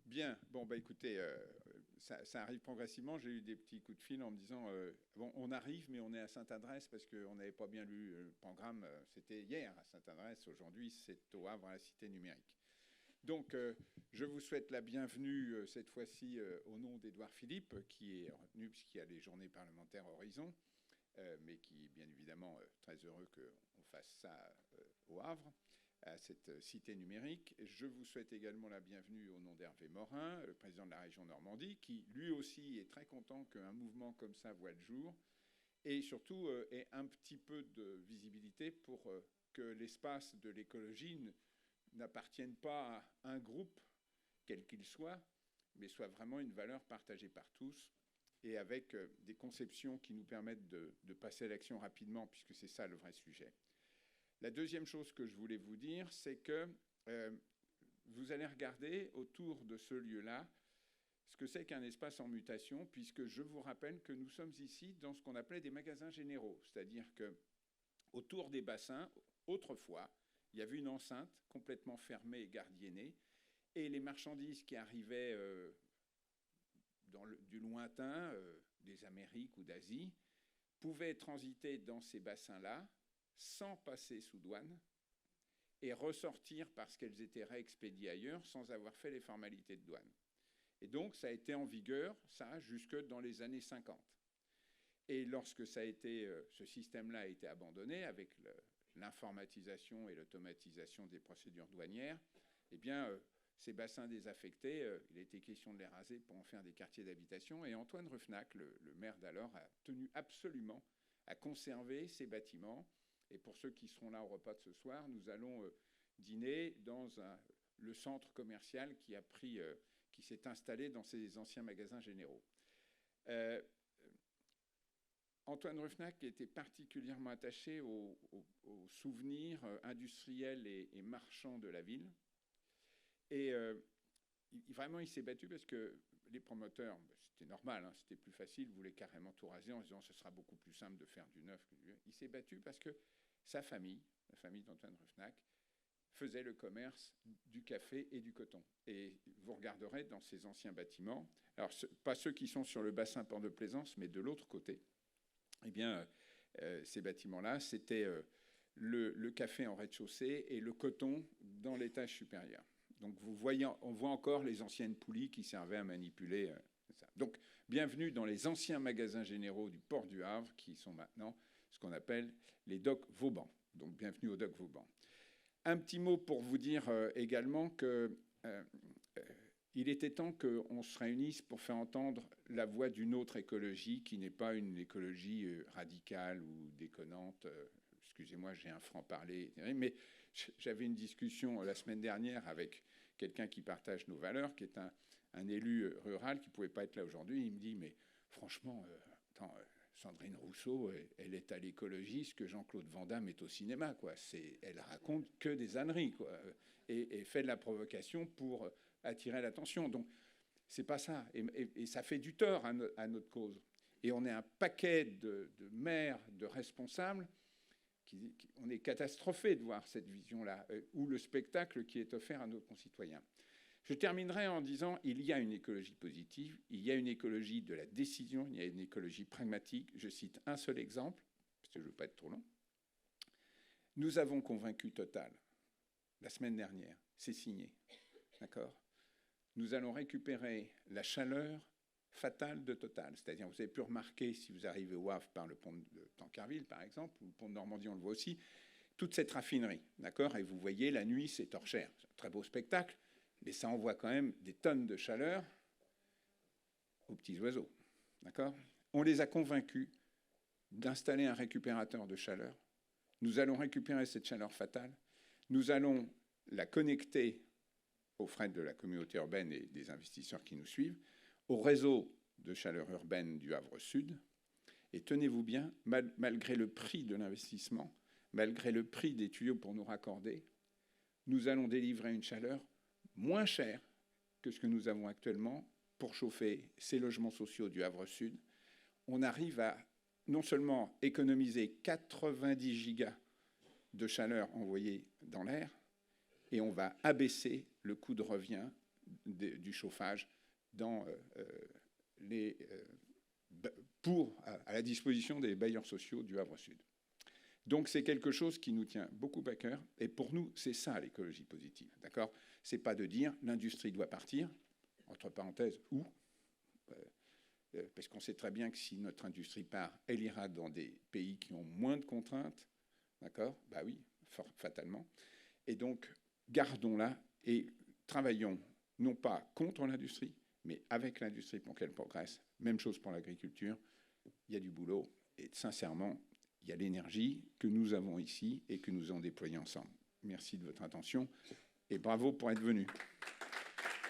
Bien, bon, bah écoutez, ça arrive progressivement. J'ai eu des petits coups de fil en me disant, bon, on arrive, mais on est à Sainte-Adresse parce qu'on n'avait pas bien lu le programme. C'était hier à Sainte-Adresse, aujourd'hui c'est au Havre à la Cité numérique. Donc, je vous souhaite la bienvenue cette fois-ci au nom d'Édouard Philippe, qui est retenu puisqu'il y a les journées parlementaires Horizon, mais qui est bien évidemment très heureux qu'on fasse ça au Havre, à cette cité numérique. Je vous souhaite également la bienvenue au nom d'Hervé Morin, le président de la région Normandie, qui lui aussi est très content qu'un mouvement comme ça voit le jour et surtout ait un petit peu de visibilité pour que l'espace de l'écologie n'appartienne pas à un groupe, quel qu'il soit, mais soit vraiment une valeur partagée par tous et avec des conceptions qui nous permettent de passer à l'action rapidement, puisque c'est ça le vrai sujet. La deuxième chose que je voulais vous dire, c'est que vous allez regarder autour de ce lieu-là ce que c'est qu'un espace en mutation, puisque je vous rappelle que nous sommes ici dans ce qu'on appelait des magasins généraux, c'est-à-dire que autour des bassins, autrefois, il y avait une enceinte complètement fermée et gardiennée, et les marchandises qui arrivaient du lointain, des Amériques ou d'Asie, pouvaient transiter dans ces bassins-là sans passer sous douane et ressortir parce qu'elles étaient réexpédiées ailleurs sans avoir fait les formalités de douane. Et donc, ça a été en vigueur, ça, jusque dans les années 50. Et lorsque ce système-là a été abandonné avec l'informatisation et l'automatisation des procédures douanières, eh bien, ces bassins désaffectés, il a été question de les raser pour en faire des quartiers d'habitation. Et Antoine Ruffnac, le maire d'alors, a tenu absolument à conserver ces bâtiments. Et pour ceux qui seront là au repas de ce soir, nous allons dîner dans le centre commercial qui s'est installé dans ces anciens magasins généraux. Antoine Ruffnac était particulièrement attaché aux souvenirs industriels et marchands de la ville. Et vraiment, il s'est battu parce que les promoteurs, c'était normal, hein, c'était plus facile, voulaient carrément tout raser en disant ce sera beaucoup plus simple de faire du neuf que du vieux. Il s'est battu parce que sa famille, la famille d'Antoine Ruffnac, faisait le commerce du café et du coton. Et vous regarderez dans ces anciens bâtiments, alors pas ceux qui sont sur le bassin Port de Plaisance, mais de l'autre côté, eh bien, ces bâtiments-là, c'était le café en rez-de-chaussée et le coton dans l'étage supérieur. Donc on voit encore les anciennes poulies qui servaient à manipuler ça. Donc bienvenue dans les anciens magasins généraux du port du Havre, qui sont maintenant ce qu'on appelle les docks Vauban. Donc bienvenue aux docks Vauban. Un petit mot pour vous dire également que il était temps qu'on se réunisse pour faire entendre la voix d'une autre écologie qui n'est pas une écologie radicale ou déconnante. Excusez-moi, j'ai un franc-parler, mais j'avais une discussion la semaine dernière avec quelqu'un qui partage nos valeurs, qui est un élu rural qui ne pouvait pas être là aujourd'hui. Il me dit, mais franchement, Sandrine Rousseau, elle est à l'écologie ce que Jean-Claude Van Damme est au cinéma, quoi. Elle raconte que des âneries, quoi, et fait de la provocation pour attirer l'attention. Donc, c'est pas ça. Et ça fait du tort à notre cause. Et on est un paquet de maires, de responsables, on est catastrophés de voir cette vision-là, ou le spectacle qui est offert à nos concitoyens. Je terminerai en disant il y a une écologie positive, il y a une écologie de la décision, il y a une écologie pragmatique. Je cite un seul exemple, parce que je ne veux pas être trop long. Nous avons convaincu Total la semaine dernière, c'est signé, d'accord ? Nous allons récupérer la chaleur fatale de Total. C'est-à-dire, vous avez pu remarquer, si vous arrivez au Havre par le pont de Tancarville, par exemple, ou le pont de Normandie, on le voit aussi, toute cette raffinerie, d'accord ? Et vous voyez, la nuit, c'est torchère. C'est un très beau spectacle, mais ça envoie quand même des tonnes de chaleur aux petits oiseaux, d'accord ? On les a convaincus d'installer un récupérateur de chaleur. Nous allons récupérer cette chaleur fatale. Nous allons la connecter aux frais de la communauté urbaine et des investisseurs qui nous suivent, au réseau de chaleur urbaine du Havre Sud. Et tenez-vous bien, malgré le prix de l'investissement, malgré le prix des tuyaux pour nous raccorder, nous allons délivrer une chaleur moins chère que ce que nous avons actuellement pour chauffer ces logements sociaux du Havre Sud. On arrive à non seulement économiser 90 gigas de chaleur envoyée dans l'air, et on va abaisser le coût de revient du chauffage dans, à la disposition des bailleurs sociaux du Havre Sud. Donc c'est quelque chose qui nous tient beaucoup à cœur. Et pour nous, c'est ça l'écologie positive. D'accord ? Ce n'est pas de dire l'industrie doit partir, entre parenthèses, où parce qu'on sait très bien que si notre industrie part, elle ira dans des pays qui ont moins de contraintes. D'accord ? Bah oui, fatalement. Et donc, gardons-la et travaillons non pas contre l'industrie, mais avec l'industrie pour qu'elle progresse. Même chose pour l'agriculture. Il y a du boulot. Et sincèrement, il y a l'énergie que nous avons ici et que nous allons déployer ensemble. Merci de votre attention et bravo pour être venu.